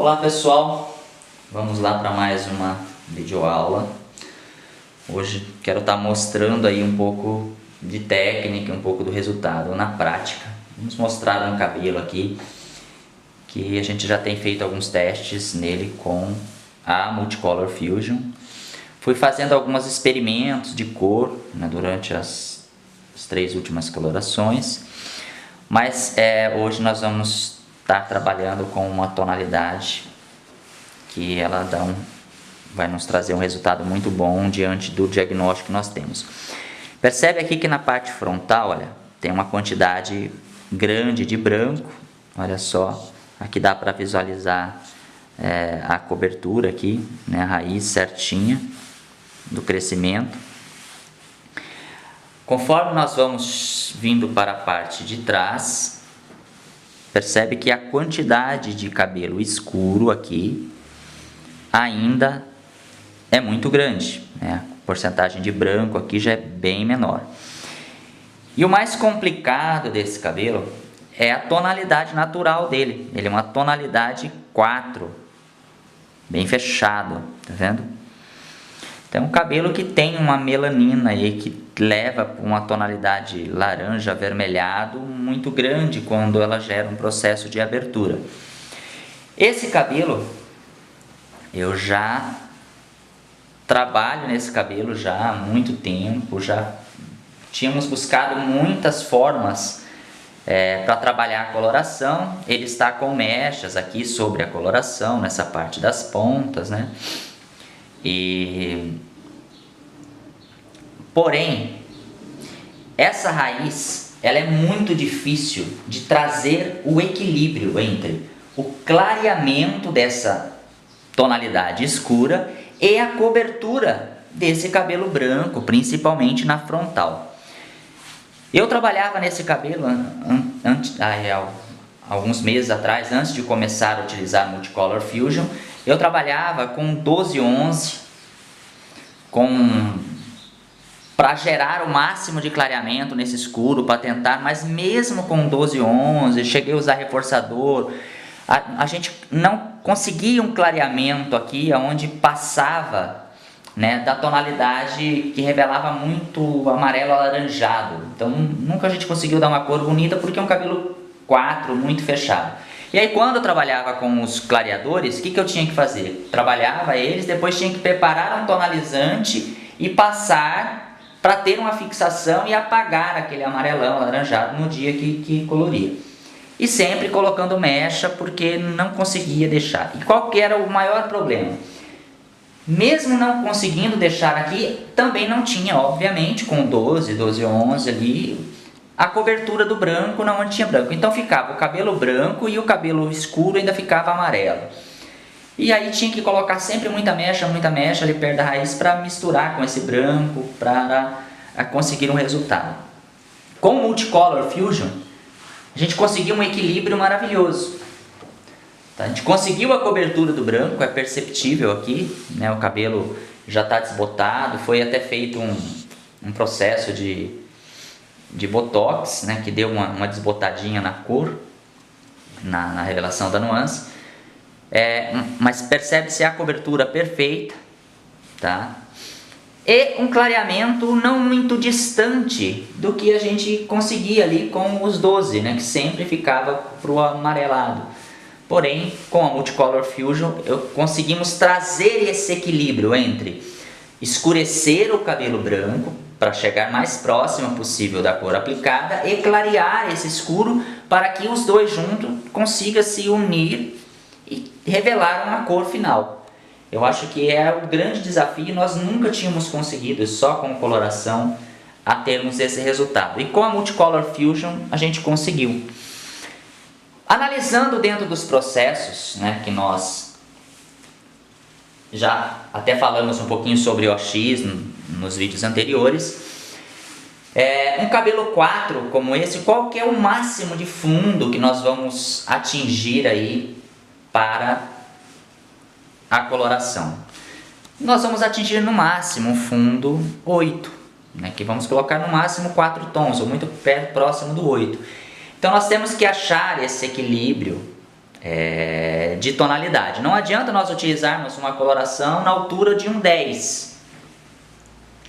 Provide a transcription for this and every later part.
Olá pessoal, vamos lá para mais uma videoaula. Hoje quero estar mostrando aí um pouco de técnica, um pouco do resultado na prática. Vamos mostrar um cabelo aqui que a gente já tem feito alguns testes nele com a Multicolor Fusion. Fui fazendo alguns experimentos de cor, né, durante as 3 últimas colorações, mas hoje nós vamos estar trabalhando com uma tonalidade que ela vai nos trazer um resultado muito bom diante do diagnóstico que nós temos. Percebe aqui que na parte frontal, olha, tem uma quantidade grande de branco. Olha só, aqui dá para visualizar a cobertura aqui, né, a raiz certinha do crescimento. Conforme nós vamos vindo para a parte de trás, percebe que a quantidade de cabelo escuro aqui ainda é muito grande, né? A porcentagem de branco aqui já é bem menor. E o mais complicado desse cabelo é a tonalidade natural dele. Ele é uma tonalidade 4, bem fechado, tá vendo? Então, um cabelo que tem uma melanina aí que leva para uma tonalidade laranja avermelhado muito grande quando ela gera um processo de abertura. Esse cabelo, eu já trabalho nesse cabelo já há muito tempo, já tínhamos buscado muitas formas para trabalhar a coloração. Ele está com mechas aqui sobre a coloração, nessa parte das pontas, né? Porém, essa raiz, ela é muito difícil de trazer o equilíbrio entre o clareamento dessa tonalidade escura e a cobertura desse cabelo branco, principalmente na frontal. Eu trabalhava nesse cabelo alguns meses atrás, antes de começar a utilizar Multicolor Fusion. Eu trabalhava com 1211 para gerar o máximo de clareamento nesse escuro, para tentar, mas mesmo com 1211, cheguei a usar reforçador, a gente não conseguia um clareamento aqui onde passava, né, da tonalidade que revelava muito amarelo alaranjado. Então nunca a gente conseguiu dar uma cor bonita porque é um cabelo 4 muito fechado. E aí quando eu trabalhava com os clareadores, o que eu tinha que fazer? Trabalhava eles, depois tinha que preparar um tonalizante e passar para ter uma fixação e apagar aquele amarelão alaranjado no dia que coloria. E sempre colocando mecha porque não conseguia deixar. E qual que era o maior problema? Mesmo não conseguindo deixar aqui, também não tinha, obviamente, com 1211 ali, a cobertura do branco não tinha branco. Então ficava o cabelo branco e o cabelo escuro ainda ficava amarelo. E aí tinha que colocar sempre muita mecha ali perto da raiz para misturar com esse branco, para conseguir um resultado. Com o Multicolor Fusion, a gente conseguiu um equilíbrio maravilhoso. Tá? A gente conseguiu a cobertura do branco, é perceptível aqui, né? O cabelo já está desbotado, foi até feito um processo de botox, né, que deu uma desbotadinha na cor, na revelação da nuance. Mas percebe-se a cobertura perfeita, tá? E um clareamento não muito distante do que a gente conseguia ali com os 12, né, que sempre ficava pro amarelado. Porém, com a Multicolor Fusion, conseguimos trazer esse equilíbrio entre escurecer o cabelo branco para chegar mais próximo possível da cor aplicada e clarear esse escuro para que os dois juntos consigam se unir e revelar uma cor final. Eu acho que é o grande desafio, nós nunca tínhamos conseguido só com coloração a termos esse resultado. E com a Multicolor Fusion a gente conseguiu. Analisando dentro dos processos, né, que nós já até falamos um pouquinho sobre OX nos vídeos anteriores, um cabelo 4 como esse, qual que é o máximo de fundo que nós vamos atingir aí para a coloração? Nós vamos atingir no máximo um fundo 8, né, que vamos colocar no máximo 4 tons, ou muito próximo do 8. Então nós temos que achar esse equilíbrio de tonalidade. Não adianta nós utilizarmos uma coloração na altura de um 10.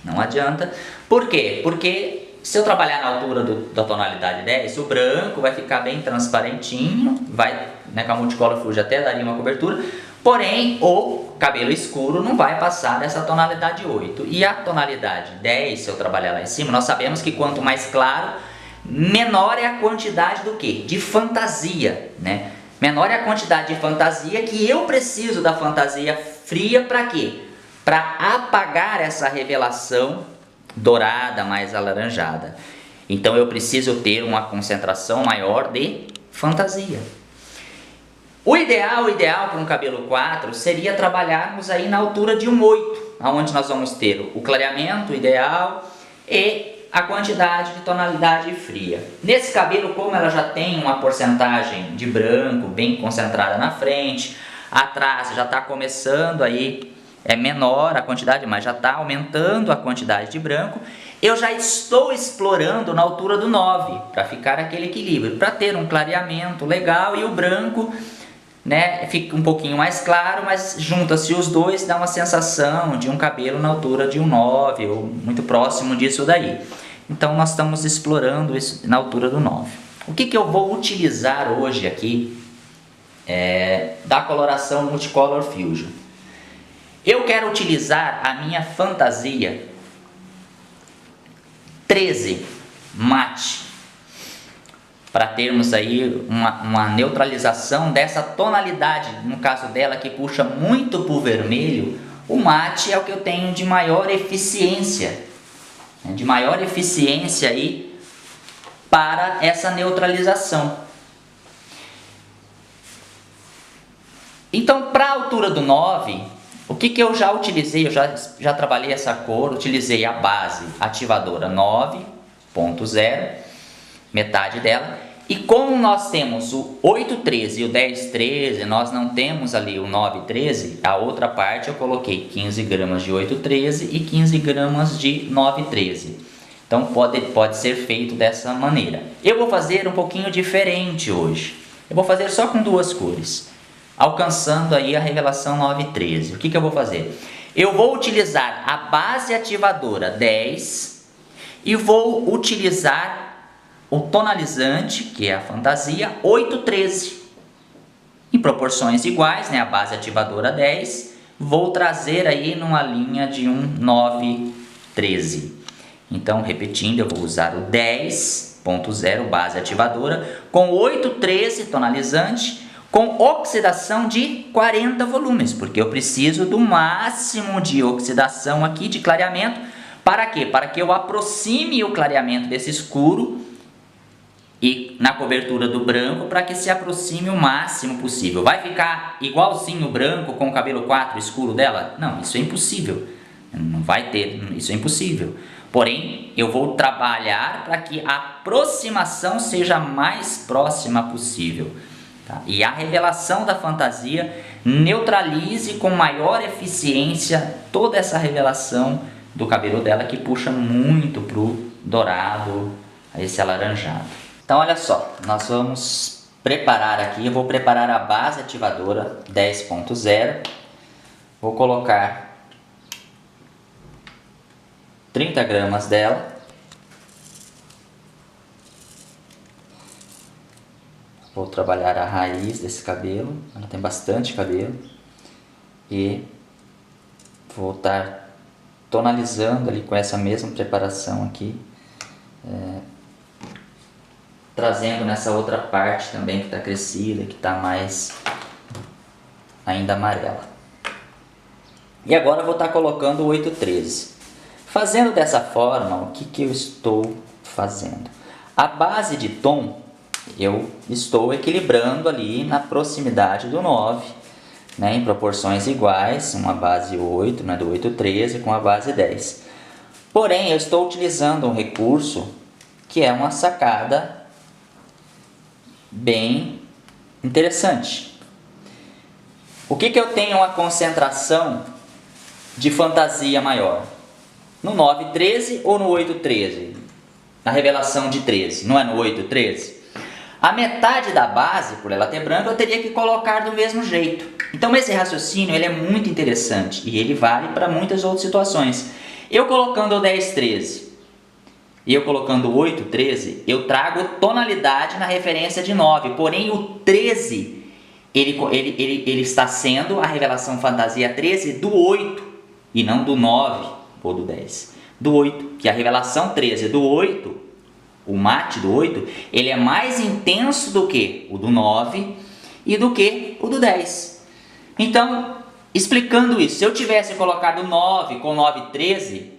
Não adianta. Por quê? Porque se eu trabalhar na altura da tonalidade 10, o branco vai ficar bem transparentinho, vai, né, com a Multicolor Fusion até daria uma cobertura, porém o cabelo escuro não vai passar dessa tonalidade 8. E a tonalidade 10, se eu trabalhar lá em cima, nós sabemos que quanto mais claro, menor é a quantidade do quê? De fantasia, né? Menor é a quantidade de fantasia que eu preciso da fantasia fria para quê? Para apagar essa revelação dourada, mais alaranjada. Então eu preciso ter uma concentração maior de fantasia. O ideal para um cabelo 4 seria trabalharmos aí na altura de um 8, onde nós vamos ter o clareamento ideal e a quantidade de tonalidade fria. Nesse cabelo, como ela já tem uma porcentagem de branco bem concentrada na frente, atrás já está começando aí, é menor a quantidade, mas já está aumentando a quantidade de branco, eu já estou explorando na altura do 9, para ficar aquele equilíbrio, para ter um clareamento legal e o branco, né, fica um pouquinho mais claro, mas junta-se os dois, dá uma sensação de um cabelo na altura de um 9, ou muito próximo disso daí. Então nós estamos explorando isso na altura do 9. O que eu vou utilizar hoje aqui da coloração Multicolor Fusion? Eu quero utilizar a minha fantasia 13 mate, para termos aí uma neutralização dessa tonalidade, no caso dela que puxa muito para o vermelho. O mate é o que eu tenho de maior eficiência, aí para essa neutralização. Então, para a altura do 9, o que eu já utilizei? Eu já trabalhei essa cor, utilizei a base ativadora 9.0, metade dela, e como nós temos o 813 e o 1013, nós não temos ali o 913, a outra parte eu coloquei 15 gramas de 813 e 15 gramas de 913. Então pode ser feito dessa maneira. Eu vou fazer um pouquinho diferente hoje. Eu vou fazer só com duas cores, alcançando aí a revelação 913. O que eu vou fazer? Eu vou utilizar a base ativadora 10 e vou utilizar o tonalizante, que é a fantasia, 813. Em proporções iguais, né? A base ativadora 10, vou trazer aí numa linha de um 913. Então, repetindo, eu vou usar o 10.0 base ativadora com 813 tonalizante, com oxidação de 40 volumes, porque eu preciso do máximo de oxidação aqui de clareamento. Para quê? Para que eu aproxime o clareamento desse escuro e na cobertura do branco, para que se aproxime o máximo possível. Vai ficar igualzinho o branco com o cabelo 4 escuro dela? Não, isso é impossível. Não vai ter, isso é impossível. Porém, eu vou trabalhar para que a aproximação seja a mais próxima possível. Tá? E a revelação da fantasia neutralize com maior eficiência toda essa revelação do cabelo dela, que puxa muito para o dourado, esse alaranjado. Então olha só, nós vamos preparar aqui, eu vou preparar a base ativadora 10.0, vou colocar 30 gramas dela, vou trabalhar a raiz desse cabelo, ela tem bastante cabelo, e vou estar tonalizando ali com essa mesma preparação aqui, trazendo nessa outra parte também que está crescida, que está mais ainda amarela. E agora eu vou estar colocando o 813. Fazendo dessa forma, o que eu estou fazendo? A base de tom eu estou equilibrando ali na proximidade do 9, né, em proporções iguais, uma base 8, né, do 813 com a base 10. Porém, eu estou utilizando um recurso que é uma sacada bem interessante. O que eu tenho uma concentração de fantasia maior? No 913 ou no 813? Na revelação de 13, não é no 813? A metade da base, por ela ter branco, eu teria que colocar do mesmo jeito. Então esse raciocínio ele é muito interessante e ele vale para muitas outras situações. Eu colocando o 10, 13 e eu colocando o 8, 13, eu trago tonalidade na referência de 9, porém o 13, ele está sendo a revelação fantasia 13 do 8 e não do 9 ou do 10. Do 8, que a revelação 13 do 8, o mate do 8, ele é mais intenso do que o do 9 e do que o do 10. Então, explicando isso, se eu tivesse colocado 9 com 9, 13,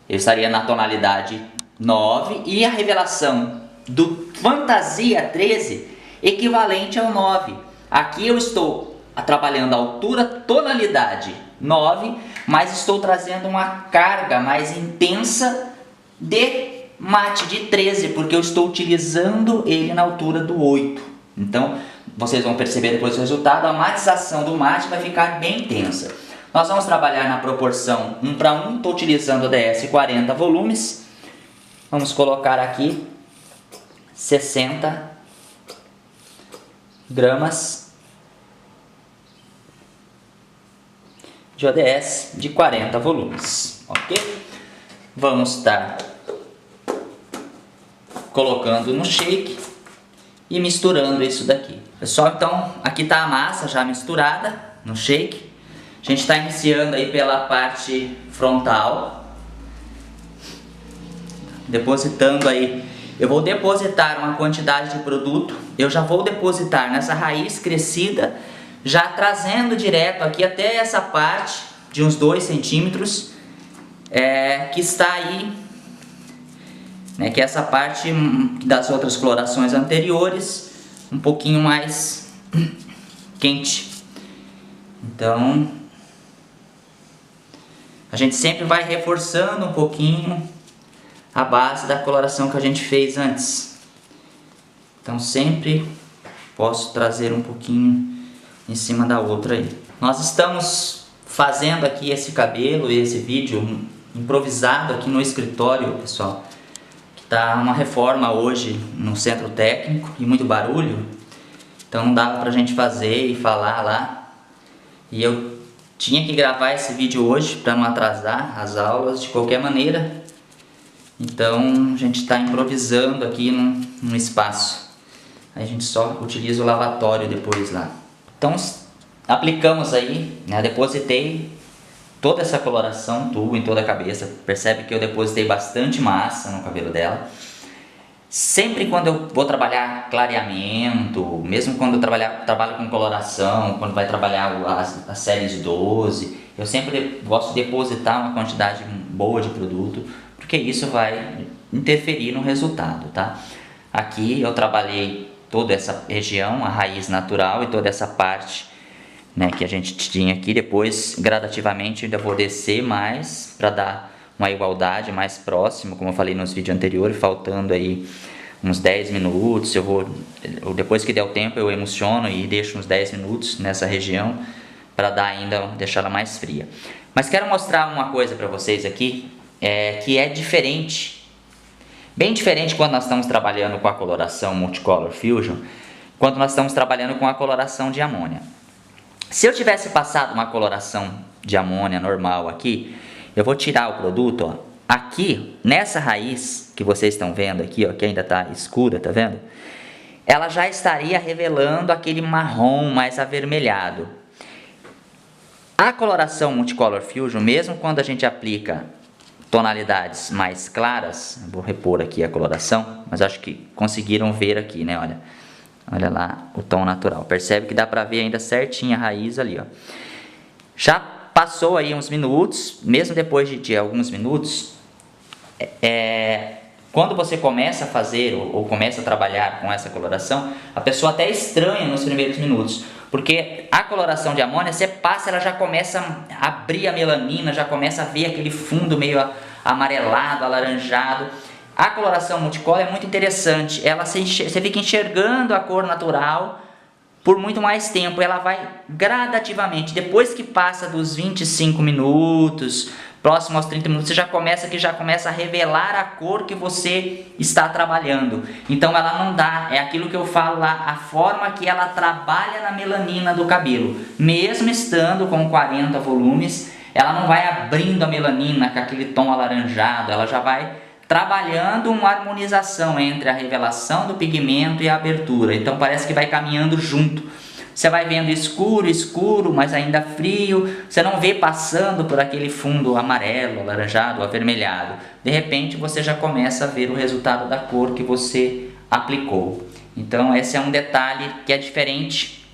eu estaria na tonalidade 9 e a revelação do fantasia 13 equivalente ao 9. Aqui eu estou trabalhando a altura, tonalidade 9, mas estou trazendo uma carga mais intensa de mate de 13, porque eu estou utilizando ele na altura do 8. Então, vocês vão perceber depois do resultado, a matização do mate vai ficar bem intensa. Nós vamos trabalhar na proporção 1 para 1, estou utilizando o DS 40 volumes. Vamos colocar aqui 60 gramas de ODS de 40 volumes, ok? Vamos estar colocando no shake e misturando isso daqui. Pessoal, então aqui está a massa já misturada no shake. A gente está iniciando aí pela parte frontal, depositando aí. Eu vou depositar uma quantidade de produto, eu já vou depositar nessa raiz crescida, já trazendo direto aqui até essa parte de uns 2 centímetros, que está aí, né, que é essa parte das outras colorações anteriores, um pouquinho mais quente. Então, a gente sempre vai reforçando um pouquinho a base da coloração que a gente fez antes. Então sempre posso trazer um pouquinho em cima da outra aí. Nós estamos fazendo aqui esse cabelo e esse vídeo improvisado aqui no escritório, pessoal. Que tá uma reforma hoje no centro técnico e muito barulho. Então não dava pra gente fazer e falar lá. E eu tinha que gravar esse vídeo hoje para não atrasar as aulas de qualquer maneira. Então a gente está improvisando aqui num espaço. Aí a gente só utiliza o lavatório depois lá. Então aplicamos aí, né, depositei toda essa coloração tubo em toda a cabeça. Percebe que eu depositei bastante massa no cabelo dela. Sempre quando eu vou trabalhar clareamento, mesmo quando eu trabalho com coloração, quando vai trabalhar as séries 12, eu sempre gosto de depositar uma quantidade boa de produto, porque isso vai interferir no resultado, tá? Aqui eu trabalhei toda essa região, a raiz natural e toda essa parte, né, que a gente tinha aqui. Depois, gradativamente, ainda vou descer mais para dar uma igualdade mais próximo, como eu falei nos vídeos anteriores, faltando aí uns 10 minutos. Depois que der o tempo, eu emociono e deixo uns 10 minutos nessa região para dar ainda, deixar ela mais fria. Mas quero mostrar uma coisa para vocês aqui, que é diferente, bem diferente quando nós estamos trabalhando com a coloração Multicolor Fusion, quando nós estamos trabalhando com a coloração de amônia. Se eu tivesse passado uma coloração de amônia normal aqui, eu vou tirar o produto, ó. Aqui, nessa raiz que vocês estão vendo aqui, ó, que ainda está escura, tá vendo? Ela já estaria revelando aquele marrom mais avermelhado. A coloração Multicolor Fusion, mesmo quando a gente aplica tonalidades mais claras, vou repor aqui a coloração, mas acho que conseguiram ver aqui, né? Olha lá o tom natural. Percebe que dá pra ver ainda certinho a raiz ali, ó. Já passou aí uns minutos, mesmo depois de alguns minutos, quando você começa a fazer ou começa a trabalhar com essa coloração, a pessoa até estranha nos primeiros minutos, porque a coloração de amônia, você passa, ela já começa a abrir a melanina, já começa a ver aquele fundo meio amarelado, alaranjado. A coloração multicolor é muito interessante, você fica enxergando a cor natural por muito mais tempo. Ela vai gradativamente, depois que passa dos 25 minutos, próximo aos 30 minutos, você já começa a revelar a cor que você está trabalhando. Então ela não dá, é aquilo que eu falo lá, a forma que ela trabalha na melanina do cabelo. Mesmo estando com 40 volumes, ela não vai abrindo a melanina com aquele tom alaranjado, ela já vai trabalhando uma harmonização entre a revelação do pigmento e a abertura. Então parece que vai caminhando junto. Você vai vendo escuro, escuro, mas ainda frio. Você não vê passando por aquele fundo amarelo, alaranjado, avermelhado. De repente você já começa a ver o resultado da cor que você aplicou. Então esse é um detalhe que é diferente.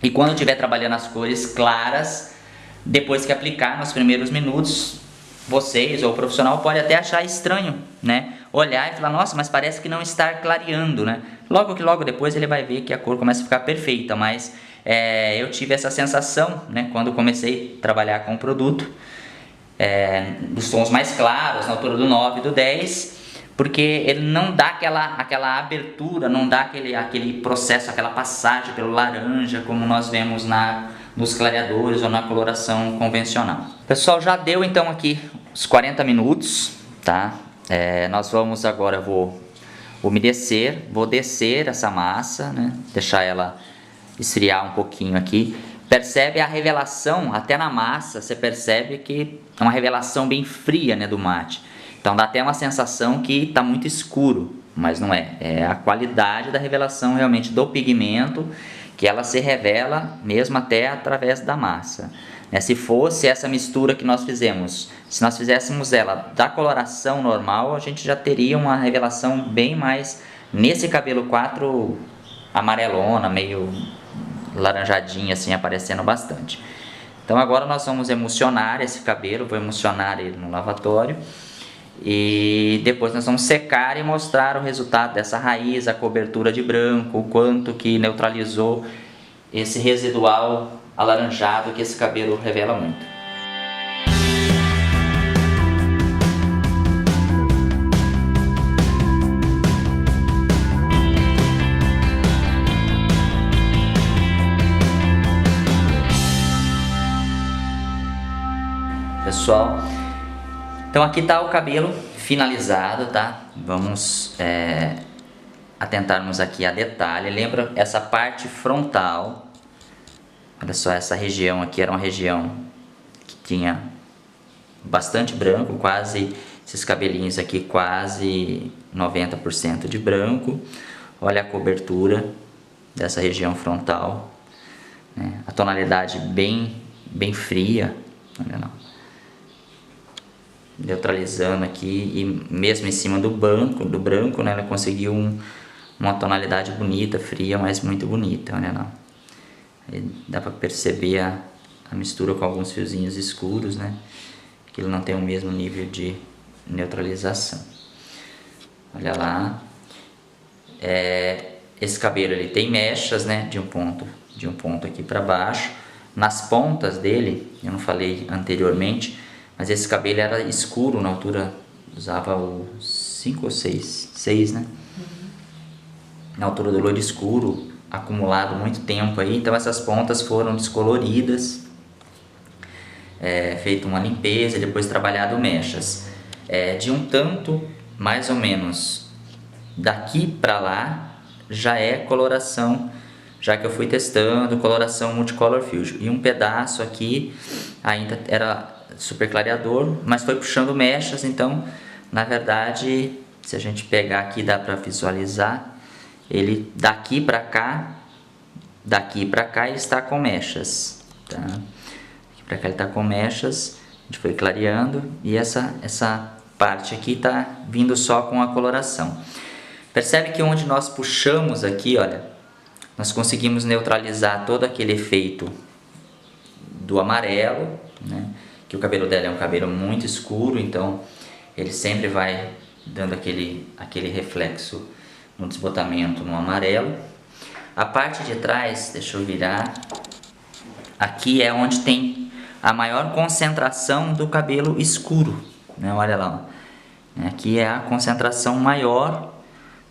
E quando estiver trabalhando as cores claras, depois que aplicar nos primeiros minutos, vocês ou o profissional pode até achar estranho, né? Olhar e falar, nossa, mas parece que não está clareando, né? Logo depois ele vai ver que a cor começa a ficar perfeita, mas eu tive essa sensação, né? Quando comecei a trabalhar com o produto, dos tons mais claros, na altura do 9 e do 10, porque ele não dá aquela abertura, não dá aquele processo, aquela passagem pelo laranja, como nós vemos nos clareadores ou na coloração convencional. Pessoal, já deu então aqui os 40 minutos, tá? Nós vamos agora, vou umedecer, vou descer essa massa, né? Deixar ela esfriar um pouquinho aqui. Percebe a revelação, até na massa, você percebe que é uma revelação bem fria, né, do mate. Então dá até uma sensação que está muito escuro, mas não é. É a qualidade da revelação realmente do pigmento, que ela se revela mesmo até através da massa. Se fosse essa mistura que nós fizemos, se nós fizéssemos ela da coloração normal, a gente já teria uma revelação bem mais, nesse cabelo 4, amarelona, meio laranjadinha assim, aparecendo bastante. Então agora nós vamos emulsionar esse cabelo, vou emulsionar ele no lavatório. E depois nós vamos secar e mostrar o resultado dessa raiz, a cobertura de branco, o quanto que neutralizou esse residual alaranjado que esse cabelo revela muito. Pessoal, então aqui está o cabelo finalizado, tá? Vamos atentarmos aqui a detalhe. Lembra essa parte frontal? Olha só, essa região aqui era uma região que tinha bastante branco, quase, esses cabelinhos aqui quase 90% de branco. Olha a cobertura dessa região frontal, né? A tonalidade bem fria, olha lá, neutralizando aqui, e mesmo em cima do branco, né, ela conseguiu uma tonalidade bonita, fria, mas muito bonita, olha lá. Aí dá para perceber a mistura com alguns fiozinhos escuros, né, que ele não tem o mesmo nível de neutralização. Olha lá, esse cabelo ele tem mechas, né, de um ponto aqui para baixo. Nas pontas dele, eu não falei anteriormente, mas esse cabelo era escuro na altura, usava o 5 ou 6, né? Na altura do loiro escuro, acumulado muito tempo aí, então essas pontas foram descoloridas, feito uma limpeza e depois trabalhado mechas. De um tanto, mais ou menos, daqui para lá, já é coloração, já que eu fui testando, coloração Multicolor Fusion. E um pedaço aqui ainda era super clareador, mas foi puxando mechas, então na verdade, se a gente pegar aqui, dá para visualizar, ele daqui para cá ele está com mechas, tá? Daqui para cá ele está com mechas, a gente foi clareando, e essa parte aqui está vindo só com a coloração. Percebe que onde nós puxamos aqui, olha, nós conseguimos neutralizar todo aquele efeito do amarelo, né? Que o cabelo dela é um cabelo muito escuro, então ele sempre vai dando aquele reflexo no desbotamento no amarelo. A parte de trás, deixa eu virar, aqui é onde tem a maior concentração do cabelo escuro, né? Olha lá, aqui é a concentração maior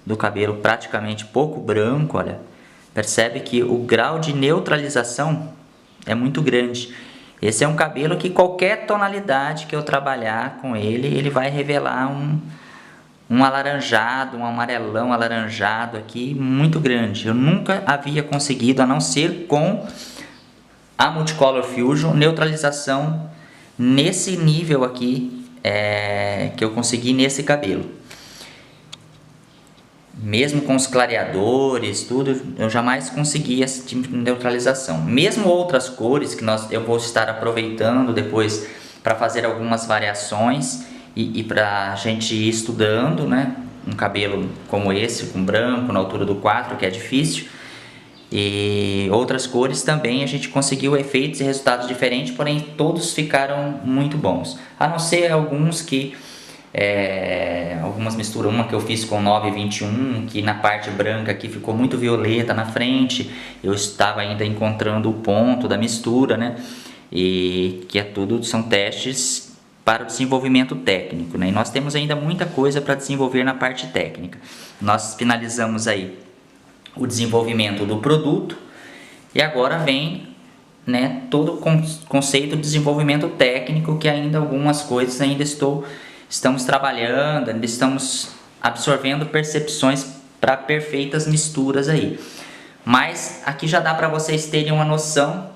do cabelo, praticamente pouco branco, olha. Percebe que o grau de neutralização é muito grande. Esse é um cabelo que qualquer tonalidade que eu trabalhar com ele, ele vai revelar um alaranjado, um amarelão alaranjado aqui muito grande. Eu nunca havia conseguido, a não ser com a Multicolor Fusion, neutralização nesse nível aqui que eu consegui nesse cabelo. Mesmo com os clareadores, tudo, eu jamais consegui esse tipo de neutralização. Mesmo outras cores que eu vou estar aproveitando depois para fazer algumas variações e para a gente ir estudando, né? Um cabelo como esse, com branco, na altura do 4, que é difícil. E outras cores também a gente conseguiu efeitos e resultados diferentes, porém todos ficaram muito bons. A não ser alguns que... algumas misturas, uma que eu fiz com 921, que na parte branca aqui ficou muito violeta na frente, eu estava ainda encontrando o ponto da mistura, né? E que são testes para o desenvolvimento técnico, né? E nós temos ainda muita coisa para desenvolver na parte técnica. Nós finalizamos aí o desenvolvimento do produto e agora vem, né, todo o conceito de desenvolvimento técnico, que ainda algumas coisas ainda estamos trabalhando, ainda estamos absorvendo percepções para perfeitas misturas aí. Mas aqui já dá para vocês terem uma noção,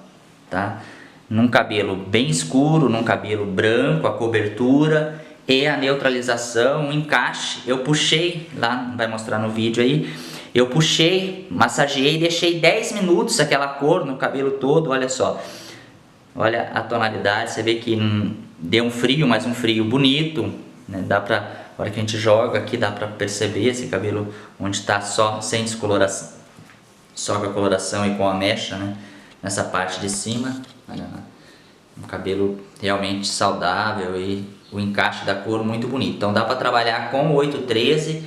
tá? Num cabelo bem escuro, num cabelo branco, a cobertura e a neutralização, o encaixe. Eu puxei, lá vai mostrar no vídeo aí, eu puxei, massageei, deixei 10 minutos aquela cor no cabelo todo, olha só. Olha a tonalidade, você vê que deu um frio, mas um frio bonito, né? Dá pra, na hora que a gente joga aqui, dá pra perceber esse cabelo onde tá só sem descoloração, só com a coloração e com a mecha, né? Nessa parte de cima, olha lá. Um cabelo realmente saudável e o encaixe da cor muito bonito. Então dá pra trabalhar com o 813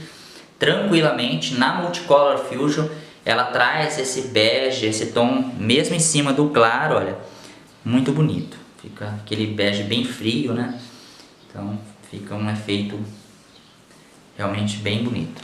tranquilamente. Na Multicolor Fusion ela traz esse bege, esse tom mesmo em cima do claro, olha, muito bonito. Fica aquele bege bem frio, né? Então fica um efeito realmente bem bonito.